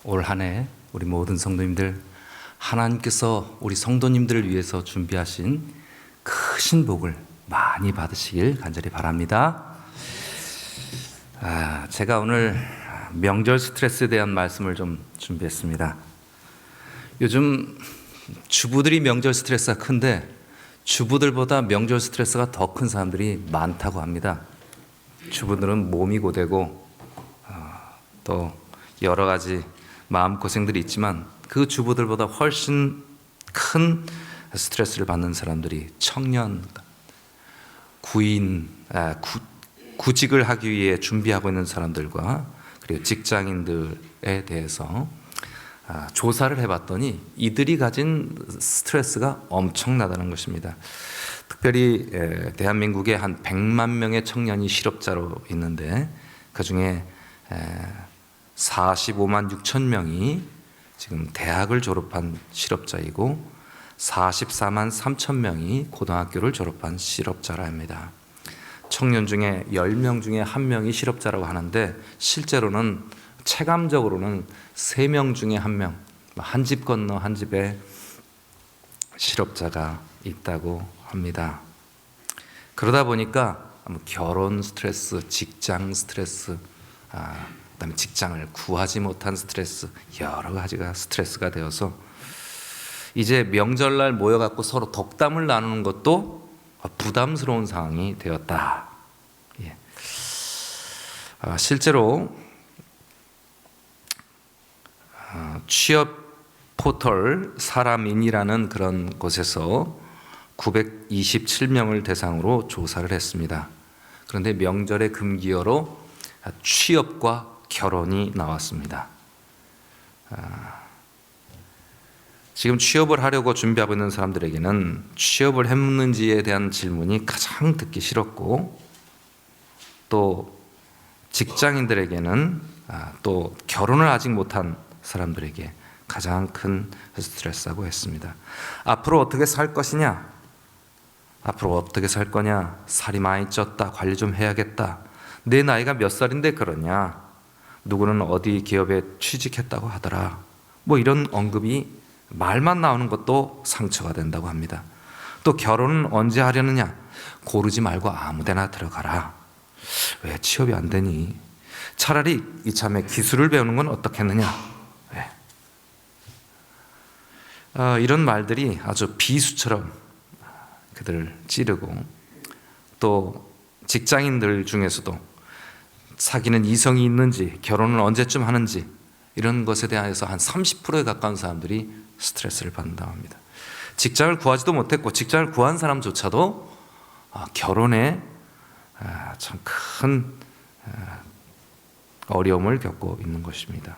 올 한 해 우리 모든 성도님들, 하나님께서 우리 성도님들을 위해서 준비하신 크신 복을 많이 받으시길 간절히 바랍니다. 제가 오늘 명절 스트레스에 대한 말씀을 좀 준비했습니다. 요즘 주부들이 명절 스트레스가 큰데 주부들보다 명절 스트레스가 더 큰 사람들이 많다고 합니다. 주부들은 몸이 고되고 또 여러 가지 마음고생들이 있지만 그 주부들보다 훨씬 큰 스트레스를 받는 사람들이 청년, 구직을 하기 위해 준비하고 있는 사람들과 그리고 직장인들에 대해서 조사를 해봤더니 이들이 가진 스트레스가 엄청나다는 것입니다. 특별히 대한민국에 한 100만 명의 청년이 실업자로 있는데 그중에 45만 6천 명이 지금 대학을 졸업한 실업자이고 44만 3천 명이 고등학교를 졸업한 실업자라 합니다. 청년 중에 10명 중에 1명이 실업자라고 하는데 실제로는 체감적으로는 3명 중에 1명, 한 집 건너 한 집에 실업자가 있다고 합니다. 그러다 보니까 결혼 스트레스, 직장 스트레스, 그다음에 직장을 구하지 못한 스트레스, 여러 가지가 스트레스가 되어서 이제 명절날 모여갖고 서로 덕담을 나누는 것도 부담스러운 상황이 되었다. 실제로 취업 포털 사람인이라는 그런 곳에서 927명을 대상으로 조사를 했습니다. 그런데 명절의 금기어로 취업과 결혼이 나왔습니다. 지금 취업을 하려고 준비하고 있는 사람들에게는 취업을 했는지에 대한 질문이 가장 듣기 싫었고, 또 직장인들에게는 또 결혼을 아직 못한 사람들에게 가장 큰 스트레스라고 했습니다. 앞으로 어떻게 살 것이냐? 앞으로 어떻게 살 거냐? 살이 많이 쪘다. 관리 좀 해야겠다. 내 나이가 몇 살인데 그러냐? 누구는 어디 기업에 취직했다고 하더라. 이런 언급이 말만 나오는 것도 상처가 된다고 합니다. 또 결혼은 언제 하려느냐? 고르지 말고 아무 데나 들어가라. 왜 취업이 안 되니? 차라리 이참에 기술을 배우는 건 어떻겠느냐? 이런 말들이 아주 비수처럼 그들을 찌르고, 또 직장인들 중에서도 사귀는 이성이 있는지, 결혼을 언제쯤 하는지 이런 것에 대해서 한 30%에 가까운 사람들이 스트레스를 받는다고 합니다. 직장을 구하지도 못했고 직장을 구한 사람조차도 결혼에 참 큰 어려움을 겪고 있는 것입니다.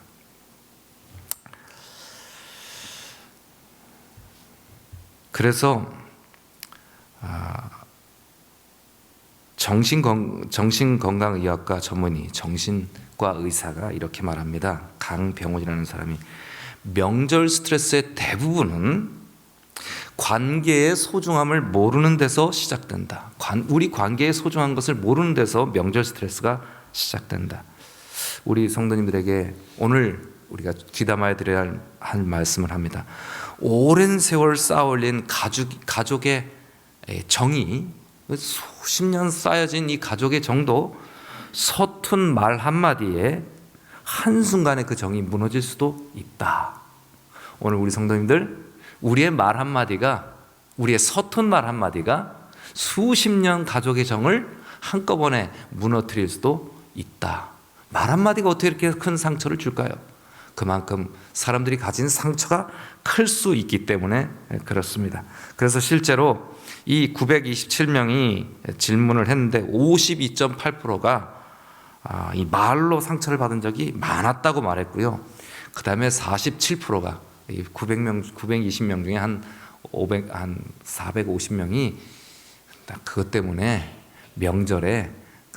그래서 정신건강의학과 전문의, 정신과 의사가 이렇게 말합니다. 강병원이라는 사람이 명절 스트레스의 대부분은 관계의 소중함을 모르는 데서 시작된다. 우리 관계의 소중한 것을 모르는 데서 명절 스트레스가 시작된다. 우리 성도님들에게 오늘 우리가 귀담아야 할 말씀을 합니다. 오랜 세월 쌓아올린 가족의 정이, 수십 년 쌓여진 이 가족의 정도, 서툰 말 한마디에 한순간에 그 정이 무너질 수도 있다. 오늘 우리 성도님들, 우리의 말 한마디가, 우리의 서툰 말 한마디가 수십 년 가족의 정을 한꺼번에 무너뜨릴 수도 있다. 말 한마디가 어떻게 이렇게 큰 상처를 줄까요? 그만큼 사람들이 가진 상처가 클 수 있기 때문에 그렇습니다. 그래서 실제로 이 927명이 질문을 했는데 52.8%가 이 말로 상처를 받은 적이 많았다고 말했고요. 그 다음에 47%가 920명 중에 한 450명이 그것 때문에 명절에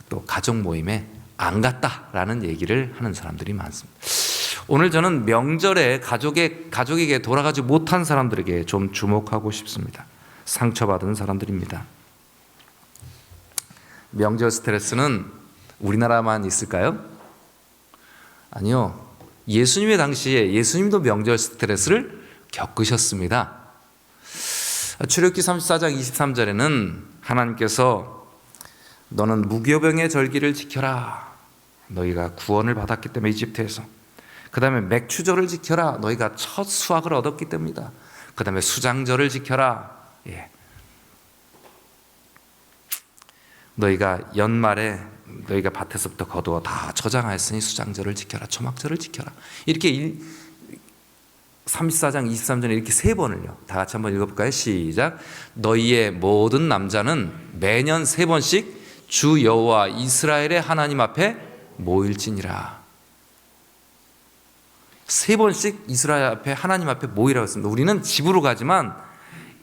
또 가족 모임에 안 갔다라는 얘기를 하는 사람들이 많습니다. 오늘 저는 명절에 가족에게 돌아가지 못한 사람들에게 좀 주목하고 싶습니다. 상처받은 사람들입니다. 명절 스트레스는 우리나라만 있을까요? 아니요. 예수님의 당시에 예수님도 명절 스트레스를 겪으셨습니다. 출애굽기 34장 23절에는 하나님께서 너는 무교병의 절기를 지켜라. 너희가 구원을 받았기 때문에 이집트에서. 그 다음에 맥추절을 지켜라. 너희가 첫 수확을 얻었기 때문이다. 그 다음에 수장절을 지켜라. 너희가 연말에 너희가 밭에서부터 거두어 다 저장하였으니 수장절을 지켜라. 초막절을 지켜라. 이렇게 34장 23절에 이렇게 세 번을요. 다 같이 한번 읽어볼까요? 시작. 너희의 모든 남자는 매년 세 번씩 주 여호와 이스라엘의 하나님 앞에 모일지니라. 세 번씩 이스라엘 앞에 하나님 앞에 모이라고 했습니다. 우리는 집으로 가지만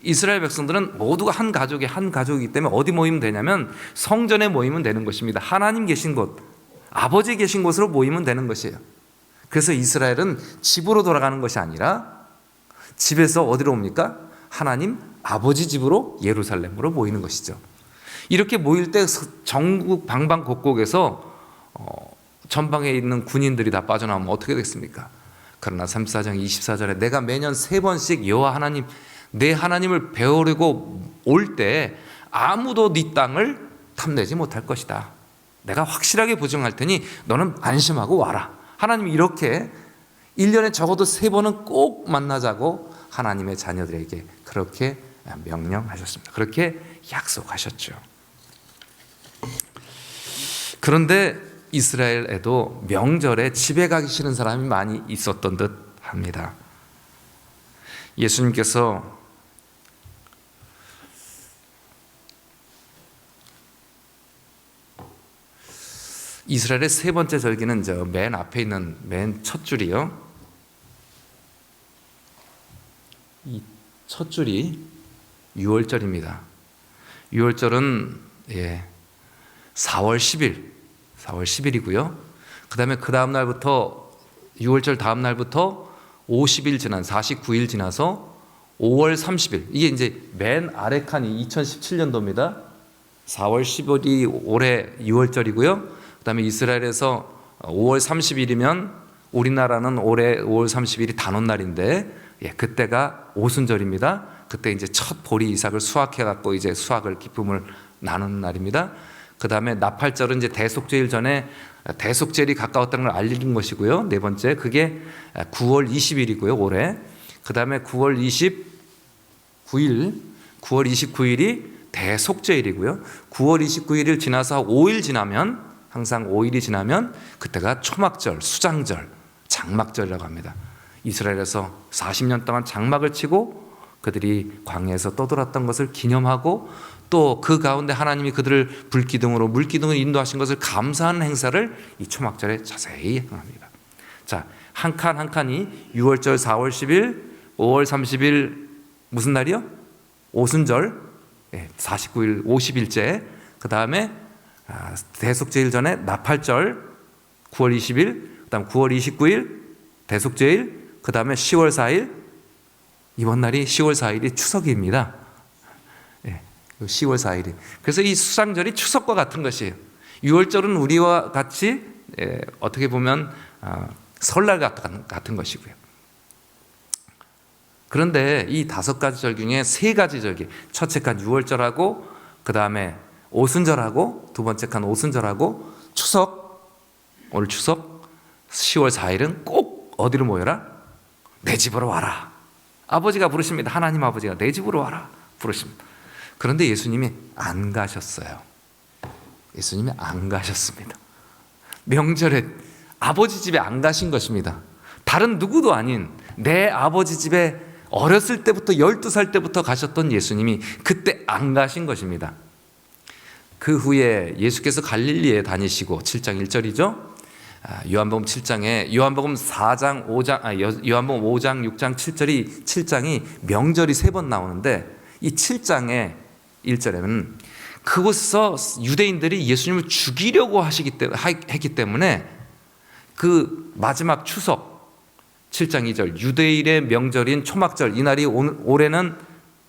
이스라엘 백성들은 모두가 한 가족이기 때문에 어디 모이면 되냐면 성전에 모이면 되는 것입니다. 하나님 계신 곳, 아버지 계신 곳으로 모이면 되는 것이에요. 그래서 이스라엘은 집으로 돌아가는 것이 아니라 집에서 어디로 옵니까? 하나님 아버지 집으로 예루살렘으로 모이는 것이죠. 이렇게 모일 때 전국 방방곡곡에서 전방에 있는 군인들이 다 빠져나오면 어떻게 됐습니까? 그러나 34장 24절에 내가 매년 세 번씩 여호와 하나님 내 하나님을 배우려고 올 때 아무도 네 땅을 탐내지 못할 것이다. 내가 확실하게 보증할 테니 너는 안심하고 와라. 하나님이 이렇게 1년에 적어도 세 번은 꼭 만나자고 하나님의 자녀들에게 그렇게 명령하셨습니다. 그렇게 약속하셨죠. 그런데 이스라엘에도 명절에 집에 가기 싫은 사람이 많이 있었던 듯 합니다. 예수님께서 이스라엘의 세 번째 절기는 저 맨 앞에 있는 맨 첫 줄이요. 이 첫 줄이 유월절입니다. 유월절은 4월 10일이고요. 그다음에 그 다음 날부터 유월절 다음 날부터 50일 지난 49일 지나서 5월 30일 이게 이제 맨 아래 칸이 2017년도입니다. 4월 10일이 올해 유월절이고요. 그다음에 이스라엘에서 5월 30일이면 우리나라는 올해 5월 30일이 단오날인데 그때가 오순절입니다. 그때 이제 첫 보리 이삭을 수확해 갖고 이제 수확을 기쁨을 나누는 날입니다. 그다음에 나팔절은 이제 대속죄일 전에 대속죄일이 가까웠다는 걸 알리는 것이고요. 네 번째 그게 9월 20일이고요. 올해. 그다음에 9월 29일이 대속죄일이고요. 9월 29일을 지나서 5일 지나면 항상 5일이 지나면 그때가 초막절, 수장절, 장막절이라고 합니다. 이스라엘에서 40년 동안 장막을 치고 그들이 광야에서 떠돌았던 것을 기념하고 또 그 가운데 하나님이 그들을 불기둥으로 물기둥으로 인도하신 것을 감사하는 행사를 이 초막절에 자세히 합니다. 자, 한 칸 한 칸이 6월절 4월 10일, 5월 30일 무슨 날이요? 오순절, 49일 50일째. 그 다음에 대속죄일 전에 나팔절 9월 20일, 그 다음 9월 29일 대속죄일, 그 다음에 10월 4일 이번 날이 10월 4일이 추석입니다. 10월 4일이. 그래서 이 수장절이 추석과 같은 것이에요. 6월절은 우리와 같이 어떻게 보면 설날 같은 것이고요. 그런데 이 5가지 절 중에 3가지 절기, 첫째 칸 6월절하고 그 다음에 오순절하고 두 번째 칸 오순절하고 추석, 오늘 추석 10월 4일은 꼭 어디로 모여라? 내 집으로 와라. 아버지가 부르십니다. 하나님 아버지가 내 집으로 와라 부르십니다. 그런데 예수님이 안 가셨어요. 예수님이 안 가셨습니다. 명절에 아버지 집에 안 가신 것입니다. 다른 누구도 아닌 내 아버지 집에 어렸을 때부터 12살 때부터 가셨던 예수님이 그때 안 가신 것입니다. 그 후에 예수께서 갈릴리에 다니시고 7장 1절이죠. 요한복음 7장에 요한복음 4장 5장 요한복음 5장 6장 7장이 명절이 3번 나오는데 이 7장의 1절에는 그곳에서 유대인들이 예수님을 죽이려고 했기 때문에 그 마지막 추석 7장 2절 유대인의 명절인 초막절 이날이 올해는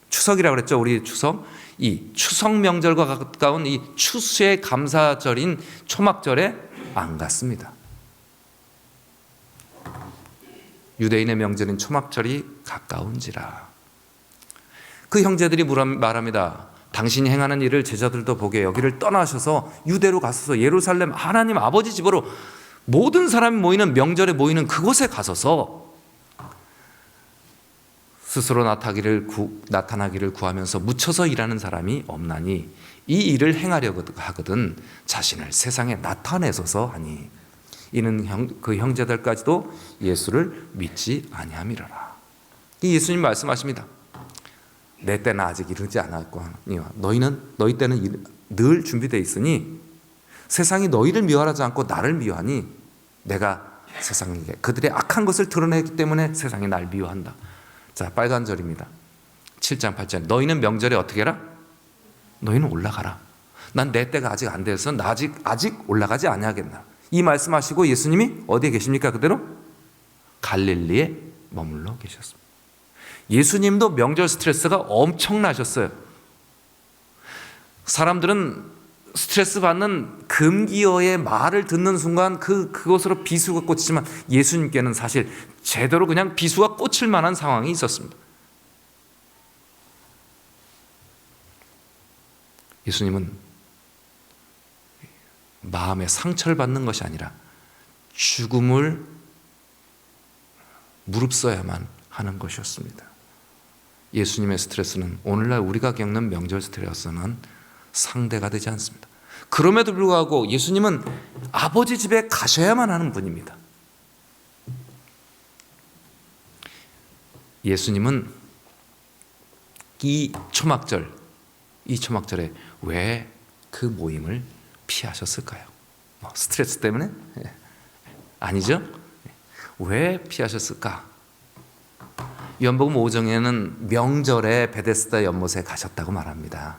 추석이라고 그랬죠. 우리 추석. 이 추석 명절과 가까운 이 추수의 감사절인 초막절에 안 갔습니다. 유대인의 명절인 초막절이 가까운지라. 그 형제들이 말합니다. 당신이 행하는 일을 제자들도 보게 여기를 떠나셔서 유대로 가소서. 예루살렘 하나님 아버지 집으로 모든 사람이 모이는 명절에 모이는 그곳에 가서서 스스로 나타나기를 구하면서 묻혀서 일하는 사람이 없나니 이 일을 행하려고 하거든 자신을 세상에 나타내소서 하니 이는 그 형제들까지도 예수를 믿지 아니함이라라. 이 예수님 말씀하십니다. 내 때는 아직 이르지 않았거니와 너희 때는 늘 준비되어 있으니 세상이 너희를 미워하지 않고 나를 미워하니 내가 세상에게 그들의 악한 것을 드러내기 때문에 세상이 날 미워한다. 자, 빨간 절입니다. 7장 8절. 너희는 명절에 어떻게 해라? 너희는 올라가라. 난 내 때가 아직 안 돼서 나 아직 올라가지 아니하겠나. 이 말씀하시고 예수님이 어디에 계십니까? 그대로 갈릴리에 머물러 계셨습니다. 예수님도 명절 스트레스가 엄청나셨어요. 사람들은 스트레스 받는 금기어의 말을 듣는 순간 그것으로 비수가 꽂히지만 예수님께는 사실 제대로 그냥 비수가 꽂힐 만한 상황이 있었습니다. 예수님은 마음에 상처를 받는 것이 아니라 죽음을 무릅써야만 하는 것이었습니다. 예수님의 스트레스는 오늘날 우리가 겪는 명절 스트레스는 상대가 되지 않습니다. 그럼에도 불구하고 예수님은 아버지 집에 가셔야만 하는 분입니다. 예수님은 이 초막절에 왜 그 모임을 피하셨을까요? 스트레스 때문에? 아니죠? 왜 피하셨을까? 요한복음 5장에는 명절에 베데스다 연못에 가셨다고 말합니다.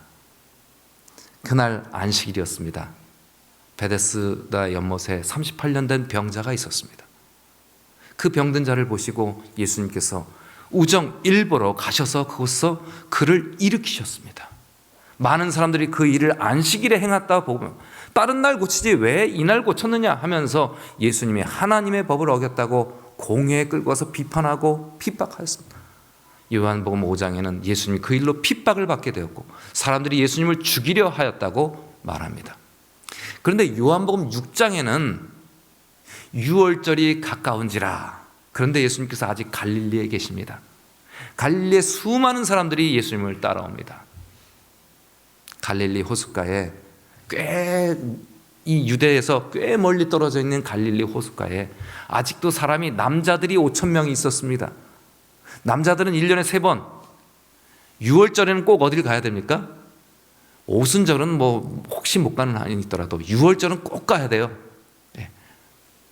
그날 안식일이었습니다. 베데스다 연못에 38년 된 병자가 있었습니다. 그 병든 자를 보시고 예수님께서 우정 일보러 가셔서 그곳에서 그를 일으키셨습니다. 많은 사람들이 그 일을 안식일에 행했다 보면 다른 날 고치지 왜 이날 고쳤느냐 하면서 예수님이 하나님의 법을 어겼다고 공회에 끌고 와서 비판하고 핍박하였습니다. 요한복음 5장에는 예수님이 그 일로 핍박을 받게 되었고 사람들이 예수님을 죽이려 하였다고 말합니다. 그런데 요한복음 6장에는 유월절이 가까운지라. 그런데 예수님께서 아직 갈릴리에 계십니다. 갈릴리에 수많은 사람들이 예수님을 따라옵니다. 갈릴리 호숫가에 이 유대에서 꽤 멀리 떨어져 있는 갈릴리 호숫가에 아직도 사람이 남자들이 5,000명이 있었습니다. 남자들은 1년에 3번, 6월절에는 꼭 어디를 가야 됩니까? 오순절은 혹시 못 가는 한이 있더라도 6월절은 꼭 가야 돼요.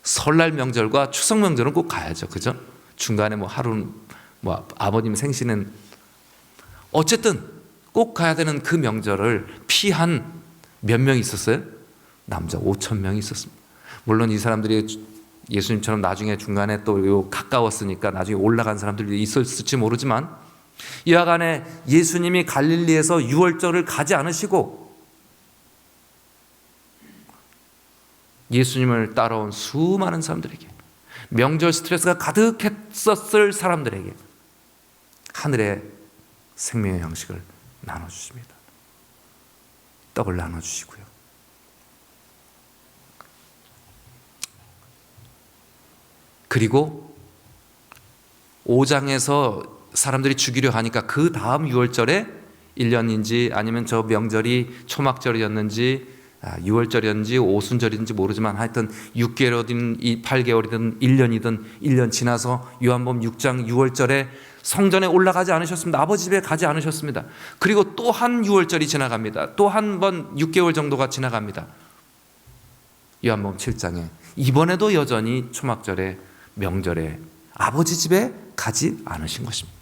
설날 명절과 추석 명절은 꼭 가야죠. 그죠? 중간에 하루는 아버님 생신은 어쨌든 꼭 가야 되는 그 명절을 피한 몇 명이 있었어요? 남자 5,000명이 있었습니다. 물론 이 사람들이 예수님처럼 나중에 중간에 또 가까웠으니까 나중에 올라간 사람들이 있었을지 모르지만 이하간에 예수님이 갈릴리에서 6월절을 가지 않으시고 예수님을 따라온 수많은 사람들에게 명절 스트레스가 가득했었을 사람들에게 하늘의 생명의 양식을 나눠주십니다. 떡을 나눠주시고요. 그리고 5장에서 사람들이 죽이려 하니까 그 다음 6월절에 1년인지 아니면 저 명절이 초막절이었는지 6월절이었는지 오순절인지 모르지만 하여튼 6개월이든 8개월이든 1년이든 1년 지나서 요한복음 6장 6월절에 성전에 올라가지 않으셨습니다. 아버지 집에 가지 않으셨습니다. 그리고 또 한 6월절이 지나갑니다. 또 한 번 6개월 정도가 지나갑니다. 요한복음 7장에 이번에도 여전히 초막절에 명절에 아버지 집에 가지 않으신 것입니다.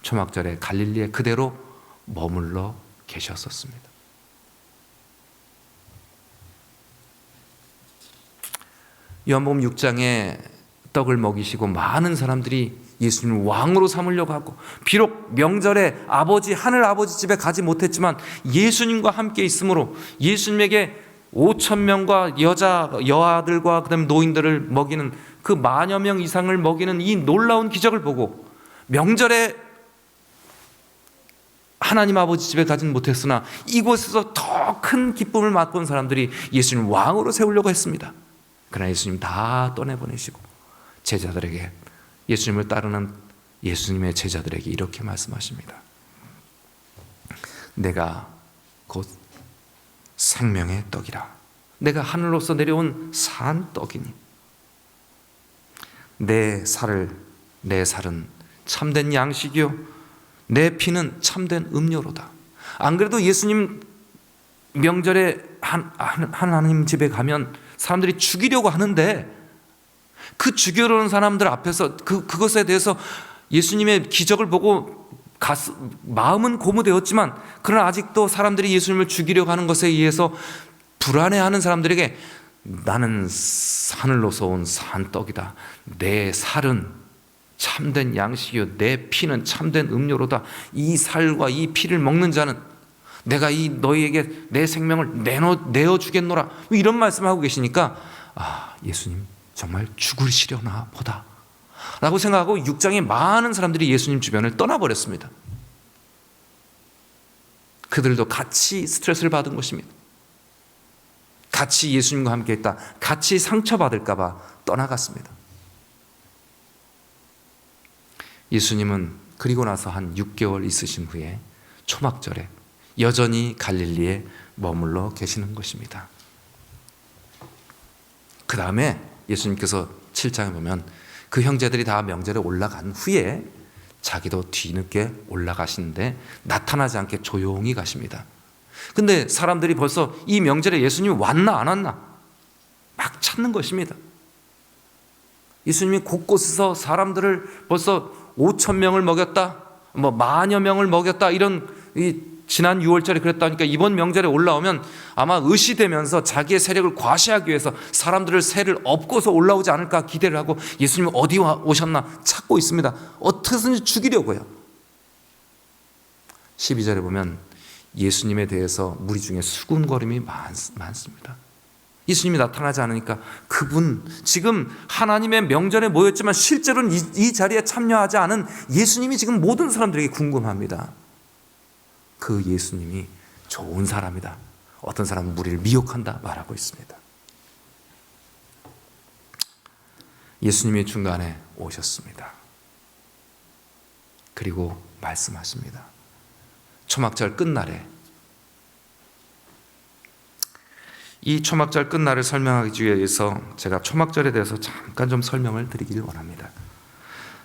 초막절에 갈릴리에 그대로 머물러 계셨었습니다. 요한복음 6장에 떡을 먹이시고 많은 사람들이 예수님을 왕으로 삼으려고 하고 비록 명절에 하늘 아버지 집에 가지 못했지만 예수님과 함께 있으므로 예수님에게 5,000명과 여아들과 그다음에 노인들을 먹이는 그 만여 명 이상을 먹이는 이 놀라운 기적을 보고 명절에 하나님 아버지 집에 가진 못했으나 이곳에서 더 큰 기쁨을 맛본 사람들이 예수님 왕으로 세우려고 했습니다. 그러나 예수님 다 떠내보내시고 제자들에게, 예수님을 따르는 예수님의 제자들에게 이렇게 말씀하십니다. 내가 곧 생명의 떡이라. 내가 하늘로서 내려온 산 떡이니 내 살은 참된 양식이요 내 피는 참된 음료로다. 안 그래도 예수님 명절에 하나님 집에 가면 사람들이 죽이려고 하는데 그 죽이려고 하는 사람들 앞에서 그것에 대해서 예수님의 기적을 보고 마음은 고무되었지만 그러나 아직도 사람들이 예수님을 죽이려고 하는 것에 의해서 불안해하는 사람들에게 나는 하늘로서 온 산떡이다. 내 살은 참된 양식이요 내 피는 참된 음료로다. 이 살과 이 피를 먹는 자는 내가 이 너희에게 내 생명을 내어주겠노라. 이런 말씀을 하고 계시니까 예수님 정말 죽으시려나 보다 라고 생각하고 육장에 많은 사람들이 예수님 주변을 떠나버렸습니다. 그들도 같이 스트레스를 받은 것입니다. 같이 예수님과 함께 있다, 같이 상처받을까 봐 떠나갔습니다. 예수님은 그리고 나서 한 6개월 있으신 후에 초막절에 여전히 갈릴리에 머물러 계시는 것입니다. 그 다음에 예수님께서 7장에 보면 그 형제들이 다 명절에 올라간 후에 자기도 뒤늦게 올라가시는데 나타나지 않게 조용히 가십니다. 근데 사람들이 벌써 이 명절에 예수님이 왔나 안 왔나 막 찾는 것입니다. 예수님이 곳곳에서 사람들을 벌써 5,000명을 먹였다, 뭐 만여 명을 먹였다, 이런 지난 6월절에 그랬다니까 이번 명절에 올라오면 아마 의시되면서 자기의 세력을 과시하기 위해서 사람들을 세를 엎고서 올라오지 않을까 기대를 하고 예수님 어디 오셨나 찾고 있습니다. 어떻게든지 죽이려고요. 12절에 보면 예수님에 대해서 무리 중에 수군거림이 많습니다. 예수님이 나타나지 않으니까 그분 지금 하나님의 명절에 모였지만 실제로는 이 자리에 참여하지 않은 예수님이 지금 모든 사람들에게 궁금합니다. 그 예수님이 좋은 사람이다, 어떤 사람은 무리를 미혹한다 말하고 있습니다. 예수님이 중간에 오셨습니다. 그리고 말씀하십니다. 초막절 끝날에, 이 초막절 끝날을 설명하기 위해서 제가 초막절에 대해서 잠깐 좀 설명을 드리길 원합니다.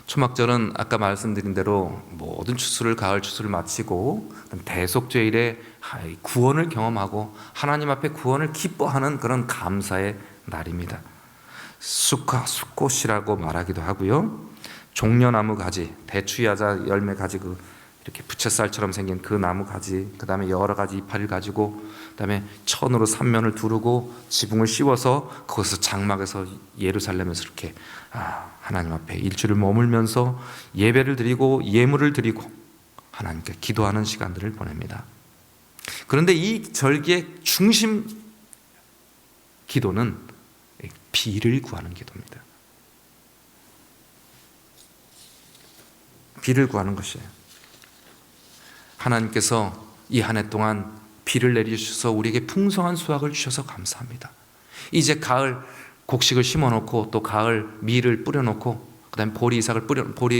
초막절은 아까 말씀드린 대로 모든 추수를, 가을 추수를 마치고 대속죄일에 구원을 경험하고 하나님 앞에 구원을 기뻐하는 그런 감사의 날입니다. 수꽃이라고 말하기도 하고요. 종려나무 가지, 대추야자 열매 가지, 이렇게 부채살처럼 생긴 그 나무 가지, 그 다음에 여러 가지 이파리를 가지고, 그 다음에 천으로 삼면을 두르고 지붕을 씌워서 거기서 장막에서 예루살렘에서 이렇게 하나님 앞에 일주를 머물면서 예배를 드리고 예물을 드리고 하나님께 기도하는 시간들을 보냅니다. 그런데 이 절기의 중심 기도는 비를 구하는 기도입니다. 비를 구하는 것이에요. 하나님께서 이 한 해 동안 비를 내리셔서 우리에게 풍성한 수확을 주셔서 감사합니다. 이제 가을 곡식을 심어놓고 또 가을 밀을 뿌려놓고 그다음에 보리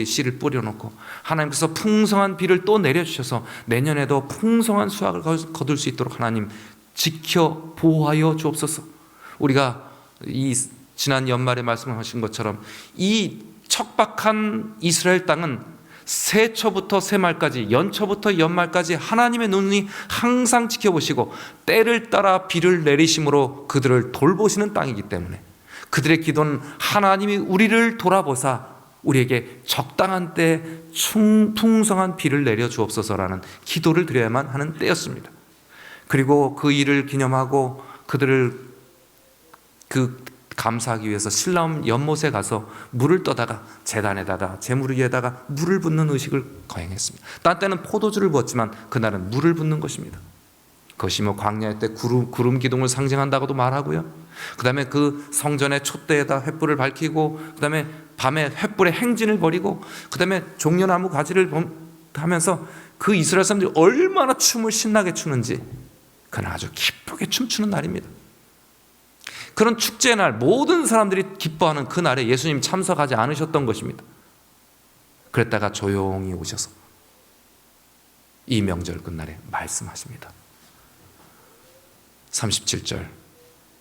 씨를 뿌려놓고 하나님께서 풍성한 비를 또 내려주셔서 내년에도 풍성한 수확을 거둘 수 있도록 하나님 지켜 보호하여 주옵소서. 우리가 이 지난 연말에 말씀하신 것처럼 이 척박한 이스라엘 땅은 새초부터 새말까지, 연초부터 연말까지 하나님의 눈이 항상 지켜보시고 때를 따라 비를 내리심으로 그들을 돌보시는 땅이기 때문에 그들의 기도는 하나님이 우리를 돌아보사 우리에게 적당한 때 풍성한 비를 내려주옵소서라는 기도를 드려야만 하는 때였습니다. 그리고 그 일을 기념하고 그들을 감사하기 위해서 실라움 연못에 가서 물을 떠다가 제단에다가 제물 위에다가 물을 붓는 의식을 거행했습니다. 딴 때는 포도주를 부었지만 그날은 물을 붓는 것입니다. 그것이 뭐 광야의 때 구름 기둥을 상징한다고도 말하고요. 그 다음에 그 성전의 촛대에다 횃불을 밝히고, 그 다음에 밤에 횃불의 행진을 벌이고, 그 다음에 종려나무 가지를 하면서 그 이스라엘 사람들이 얼마나 춤을 신나게 추는지, 그는 아주 기쁘게 춤추는 날입니다. 그런 축제의 날, 모든 사람들이 기뻐하는 그 날에 예수님 참석하지 않으셨던 것입니다. 그랬다가 조용히 오셔서 이 명절 끝날에 말씀하십니다. 37절,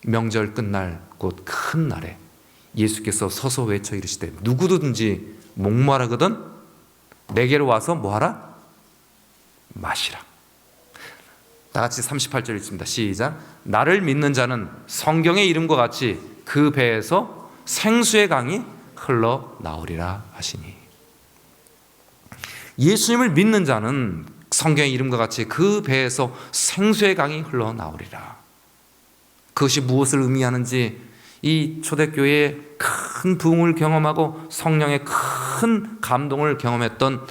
명절 끝날 곧 큰 날에 예수께서 서서 외쳐 이르시되 누구든지 목마르거든 내게로 와서 뭐하라? 마시라. 다 같이 38절 읽습니다. 시작. 나를 믿는 자는 성경의 이름과 같이 그 배에서 생수의 강이 흘러나오리라 하시니, 예수님을 믿는 자는 성경의 이름과 같이 그 배에서 생수의 강이 흘러나오리라. 그것이 무엇을 의미하는지 이 초대교회의 큰 부흥을 경험하고 성령의 큰 감동을 경험했던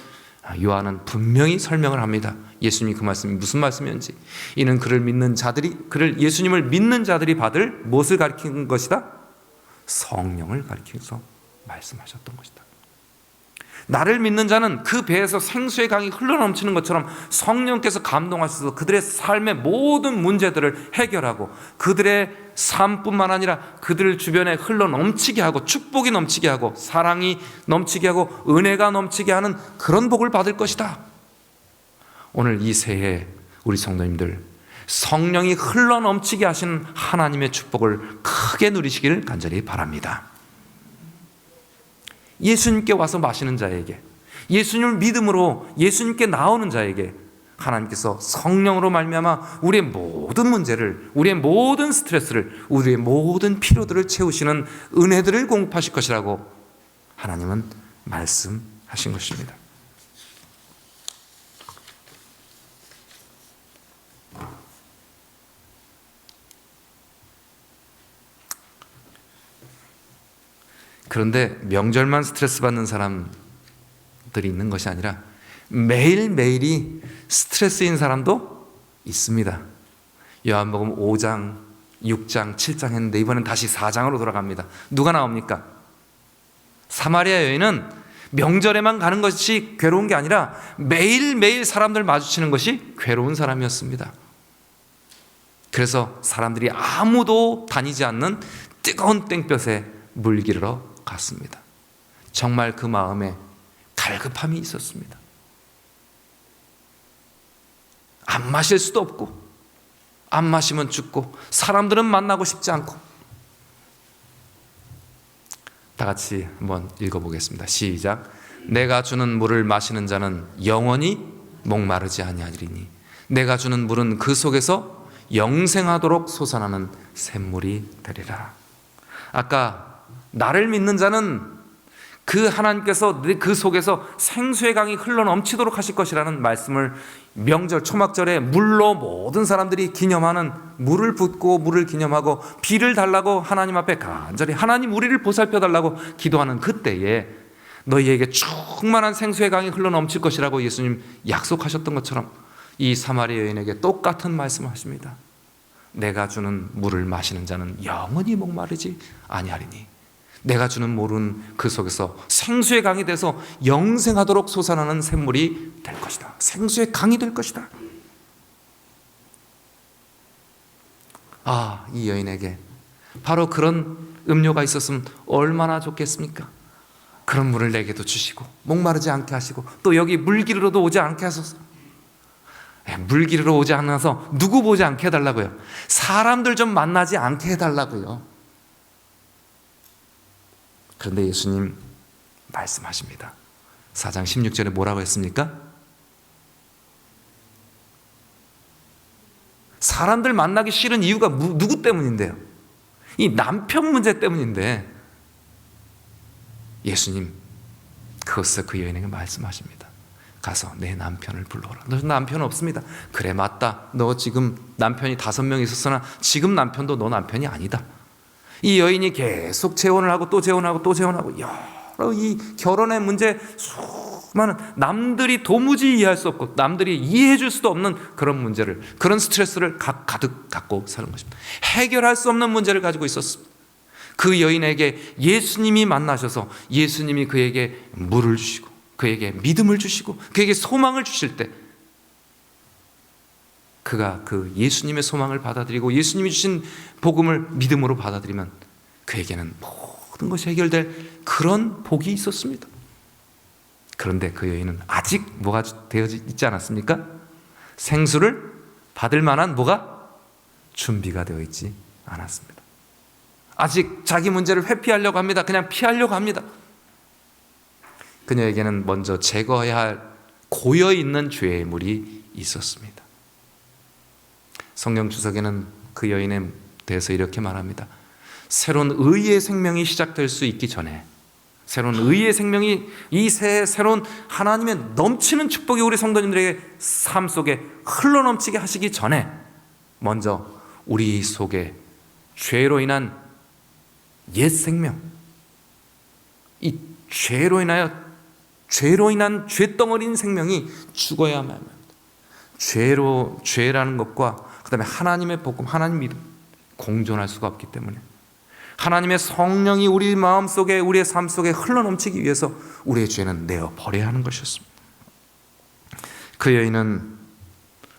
요한은 분명히 설명을 합니다. 예수님이 그 말씀이 무슨 말씀이었는지. 이는 그를 예수님을 믿는 자들이 받을 무엇을 가리키는 것이다? 성령을 가리켜서 말씀하셨던 것이다. 나를 믿는 자는 그 배에서 생수의 강이 흘러넘치는 것처럼 성령께서 감동하셔서 그들의 삶의 모든 문제들을 해결하고 그들의 삶뿐만 아니라 그들 주변에 흘러넘치게 하고 축복이 넘치게 하고 사랑이 넘치게 하고 은혜가 넘치게 하는 그런 복을 받을 것이다. 오늘 이 새해 우리 성도님들 성령이 흘러넘치게 하시는 하나님의 축복을 크게 누리시기를 간절히 바랍니다. 예수님께 와서 마시는 자에게, 예수님을 믿음으로 예수님께 나오는 자에게 하나님께서 성령으로 말미암아 우리의 모든 문제를, 우리의 모든 스트레스를, 우리의 모든 필요들을 채우시는 은혜들을 공급하실 것이라고 하나님은 말씀하신 것입니다. 그런데 명절만 스트레스 받는 사람들이 있는 것이 아니라 매일매일이 스트레스인 사람도 있습니다. 요한복음 5장, 6장, 7장 했는데 이번엔 다시 4장으로 돌아갑니다. 누가 나옵니까? 사마리아 여인은 명절에만 가는 것이 괴로운 게 아니라 매일매일 사람들 마주치는 것이 괴로운 사람이었습니다. 그래서 사람들이 아무도 다니지 않는 뜨거운 땡볕에 물 기르러 갔습니다. 정말 그 마음에 갈급함이 있었습니다. 안 마실 수도 없고 안 마시면 죽고 사람들은 만나고 싶지 않고. 다 같이 한번 읽어보겠습니다. 시작. 내가 주는 물을 마시는 자는 영원히 목마르지 아니하리니 내가 주는 물은 그 속에서 영생하도록 솟아나는 샘물이 되리라. 아까 나를 믿는 자는 그 하나님께서 그 속에서 생수의 강이 흘러넘치도록 하실 것이라는 말씀을 명절 초막절에 물로 모든 사람들이 기념하는, 물을 붓고 물을 기념하고 비를 달라고 하나님 앞에 간절히 하나님 우리를 보살펴 달라고 기도하는 그때에 너희에게 충만한 생수의 강이 흘러넘칠 것이라고 예수님 약속하셨던 것처럼 이 사마리아 여인에게 똑같은 말씀을 하십니다. 내가 주는 물을 마시는 자는 영원히 목마르지 아니하리니 내가 주는 물은 그 속에서 생수의 강이 돼서 영생하도록 솟아나는 샘물이 될 것이다. 생수의 강이 될 것이다. 이 여인에게 바로 그런 음료가 있었으면 얼마나 좋겠습니까? 그런 물을 내게도 주시고 목마르지 않게 하시고 또 여기 물 기르러도 오지 않게 하소서. 물 기르러 오지 않아서 누구 보지 않게 해달라고요. 사람들 좀 만나지 않게 해달라고요. 그런데 예수님 말씀하십니다. 4장 16절에 뭐라고 했습니까? 사람들 만나기 싫은 이유가 누구 때문인데요? 이 남편 문제 때문인데 예수님 그것을 그 여인에게 말씀하십니다. 가서 내 남편을 불러오라. 너 남편 없습니다. 그래 맞다. 너 지금 남편이 5명 있었으나 지금 남편도 너 남편이 아니다. 이 여인이 계속 재혼을 하고 또 재혼하고 또 재혼하고 여러 이 결혼의 문제 수많은 남들이 도무지 이해할 수 없고 남들이 이해해 줄 수도 없는 그런 문제를, 그런 스트레스를 가득 갖고 사는 것입니다. 해결할 수 없는 문제를 가지고 있었습니다. 그 여인에게 예수님이 만나셔서 예수님이 그에게 물을 주시고 그에게 믿음을 주시고 그에게 소망을 주실 때, 그가 그 예수님의 소망을 받아들이고 예수님이 주신 복음을 믿음으로 받아들이면 그에게는 모든 것이 해결될 그런 복이 있었습니다. 그런데 그 여인은 아직 뭐가 되어 있지 않았습니까? 생수를 받을 만한 뭐가 준비가 되어 있지 않았습니다. 아직 자기 문제를 회피하려고 합니다. 그냥 피하려고 합니다. 그녀에게는 먼저 제거해야 할 고여있는 죄의 물이 있었습니다. 성경 주석에는 그 여인에 대해서 이렇게 말합니다. 새로운 의의 생명이 시작될 수 있기 전에, 새로운 의의 생명이, 이 새로운 하나님의 넘치는 축복이 우리 성도님들에게 삶 속에 흘러넘치게 하시기 전에 먼저 우리 속에 죄로 인한 옛 생명, 이 죄로 인한 죄덩어리인 생명이 죽어야만 합니다. 죄라는 것과 그 다음에 하나님의 복음, 하나님 믿음 공존할 수가 없기 때문에 하나님의 성령이 우리 마음속에, 우리의 삶 속에 흘러넘치기 위해서 우리의 죄는 내어버려야 하는 것이었습니다. 그 여인은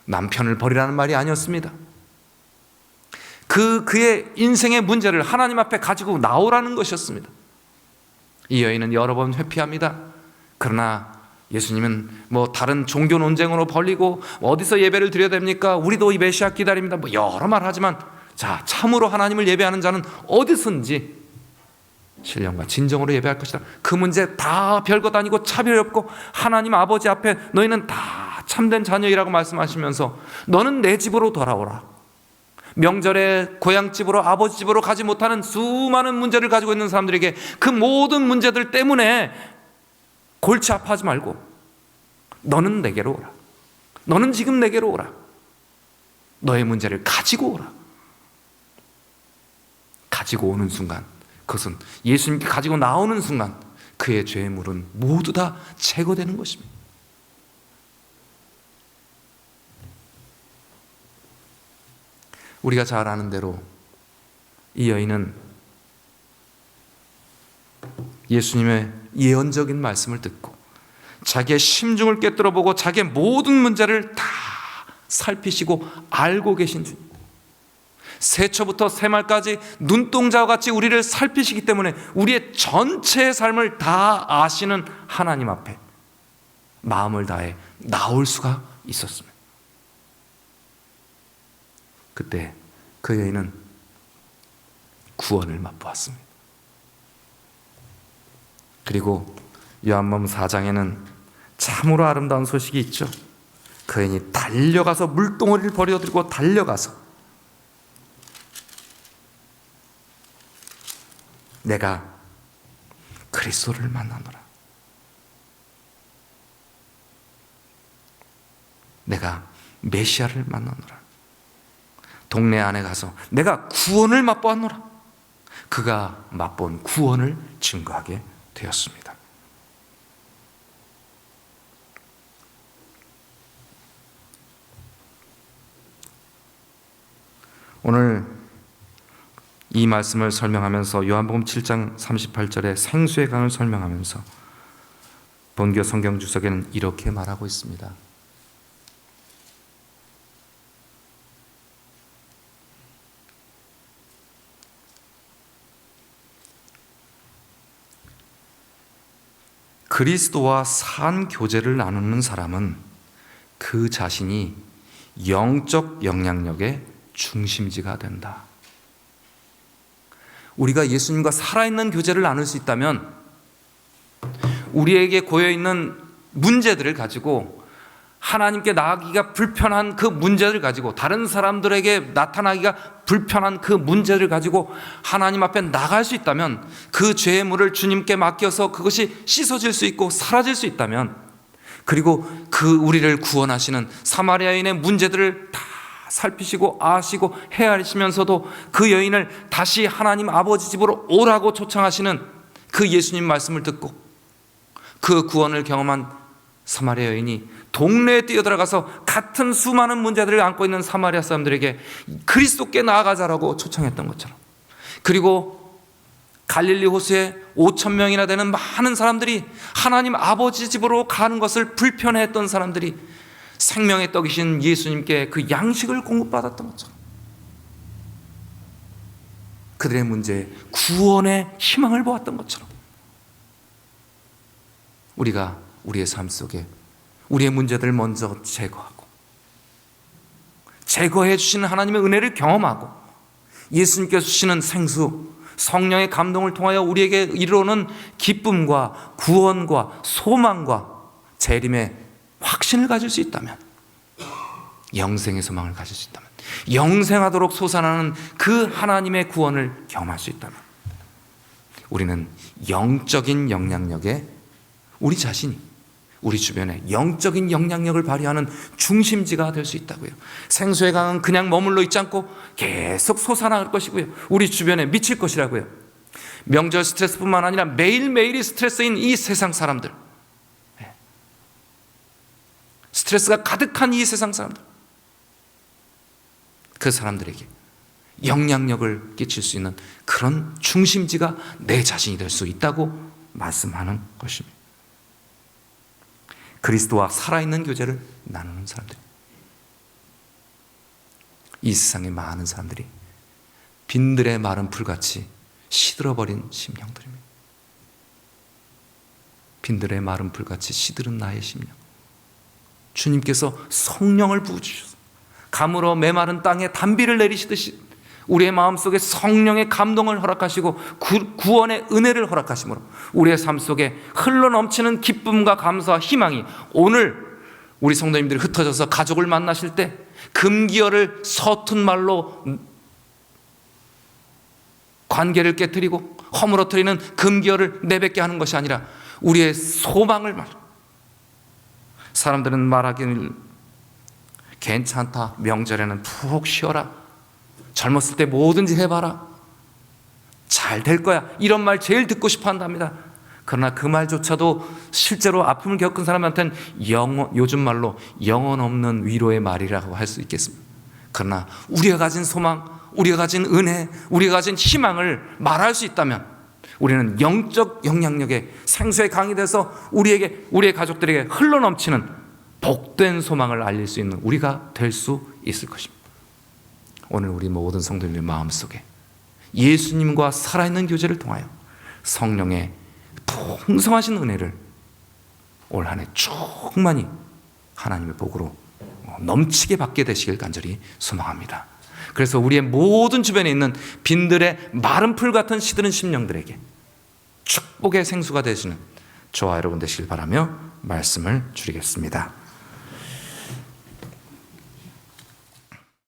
남편을 버리라는 말이 아니었습니다. 그의 인생의 문제를 하나님 앞에 가지고 나오라는 것이었습니다. 이 여인은 여러 번 회피합니다. 그러나 예수님은 다른 종교 논쟁으로 벌리고 어디서 예배를 드려야 됩니까? 우리도 이 메시아 기다립니다. 여러 말 하지만, 자, 참으로 하나님을 예배하는 자는 어디선지 신령과 진정으로 예배할 것이다. 그 문제 다 별것 아니고 차별이 없고 하나님 아버지 앞에 너희는 다 참된 자녀이라고 말씀하시면서 너는 내 집으로 돌아오라. 명절에 고향집으로, 아버지 집으로 가지 못하는 수많은 문제를 가지고 있는 사람들에게 그 모든 문제들 때문에 골치 아파하지 말고 너는 내게로 오라. 너는 지금 내게로 오라. 너의 문제를 가지고 오라. 가지고 오는 순간, 그것은 예수님께 가지고 나오는 순간 그의 죄의 물은 모두 다 제거되는 것입니다. 우리가 잘 아는 대로 이 여인은 예수님의 예언적인 말씀을 듣고 자기의 심중을 꿰뚫어보고 자기의 모든 문제를 다 살피시고 알고 계신 주님, 새초부터 새말까지 눈동자와 같이 우리를 살피시기 때문에 우리의 전체 삶을 다 아시는 하나님 앞에 마음을 다해 나올 수가 있었습니다. 그때 그 여인은 구원을 맛보았습니다. 그리고 요한복음 4장에는 참으로 아름다운 소식이 있죠. 그 여인이 달려가서 물동어리를 버려들고 달려가서 내가 그리스도를 만나노라. 내가 메시아를 만나노라. 동네 안에 가서 내가 구원을 맛보았노라. 그가 맛본 구원을 증거하게 되었습니다. 오늘 이 말씀을 설명하면서 요한복음 7장 38절의 생수의 강을 설명하면서 본교 성경 주석에는 이렇게 말하고 있습니다. 그리스도와 산 교제를 나누는 사람은 그 자신이 영적 영향력의 중심지가 된다. 우리가 예수님과 살아있는 교제를 나눌 수 있다면 우리에게 고여있는 문제들을 가지고 하나님께 나아가기가 불편한 그 문제를 가지고 다른 사람들에게 나타나기가 불편한 그 문제를 가지고 하나님 앞에 나갈 수 있다면, 그 죄의 물을 주님께 맡겨서 그것이 씻어질 수 있고 사라질 수 있다면, 그리고 그 우리를 구원하시는 사마리아인의 문제들을 다 살피시고 아시고 헤아리시면서도 그 여인을 다시 하나님 아버지 집으로 오라고 초청하시는 그 예수님 말씀을 듣고 그 구원을 경험한 사마리아 여인이 동네에 뛰어들어가서 같은 수많은 문제들을 안고 있는 사마리아 사람들에게 그리스도께 나아가자라고 초청했던 것처럼, 그리고 갈릴리 호수에 5,000명이나 되는 많은 사람들이 하나님 아버지 집으로 가는 것을 불편해했던 사람들이 생명의 떡이신 예수님께 그 양식을 공급받았던 것처럼 그들의 문제에 구원의 희망을 보았던 것처럼 우리가 우리의 삶 속에 우리의 문제들을 먼저 제거해 주시는 하나님의 은혜를 경험하고 예수님께서 주시는 생수 성령의 감동을 통하여 우리에게 이르러오는 기쁨과 구원과 소망과 재림의 확신을 가질 수 있다면, 영생의 소망을 가질 수 있다면, 영생하도록 솟아나는 그 하나님의 구원을 경험할 수 있다면 우리는 영적인 영향력에 우리 자신이 우리 주변에 영적인 영향력을 발휘하는 중심지가 될 수 있다고요. 생수의 강은 그냥 머물러 있지 않고 계속 솟아날 것이고요. 우리 주변에 미칠 것이라고요. 명절 스트레스뿐만 아니라 매일매일이 스트레스인 이 세상 사람들, 스트레스가 가득한 이 세상 사람들, 그 사람들에게 영향력을 끼칠 수 있는 그런 중심지가 내 자신이 될 수 있다고 말씀하는 것입니다. 그리스도와 살아있는 교제를 나누는 사람들, 이 세상의 많은 사람들이 빈들의 마른 풀같이 시들어버린 심령들입니다. 빈들의 마른 풀같이 시들은 나의 심령, 주님께서 성령을 부어주셔서 가물어 메마른 땅에 단비를 내리시듯이 우리의 마음속에 성령의 감동을 허락하시고 구원의 은혜를 허락하심으로 우리의 삶 속에 흘러넘치는 기쁨과 감사와 희망이, 오늘 우리 성도님들이 흩어져서 가족을 만나실 때 금기어를 서툰 말로 관계를 깨뜨리고 허물어뜨리는 금기어를 내뱉게 하는 것이 아니라 우리의 소망을 말, 사람들은 말하기를 괜찮다, 명절에는 푹 쉬어라, 젊었을 때 뭐든지 해봐라, 잘 될 거야, 이런 말 제일 듣고 싶어 한답니다. 그러나 그 말조차도 실제로 아픔을 겪은 사람한테는 요즘 말로 영혼 없는 위로의 말이라고 할 수 있겠습니다. 그러나 우리가 가진 소망, 우리가 가진 은혜, 우리가 가진 희망을 말할 수 있다면 우리는 영적 영향력에 생수의 강이 돼서 우리의 가족들에게 흘러넘치는 복된 소망을 알릴 수 있는 우리가 될 수 있을 것입니다. 오늘 우리 모든 성도님의 마음속에 예수님과 살아있는 교제를 통하여 성령의 풍성하신 은혜를 올 한 해 충만히 하나님의 복으로 넘치게 받게 되시길 간절히 소망합니다. 그래서 우리의 모든 주변에 있는 빈들의 마른 풀 같은 시드는 심령들에게 축복의 생수가 되시는 저와 여러분 되시길 바라며 말씀을 줄이겠습니다.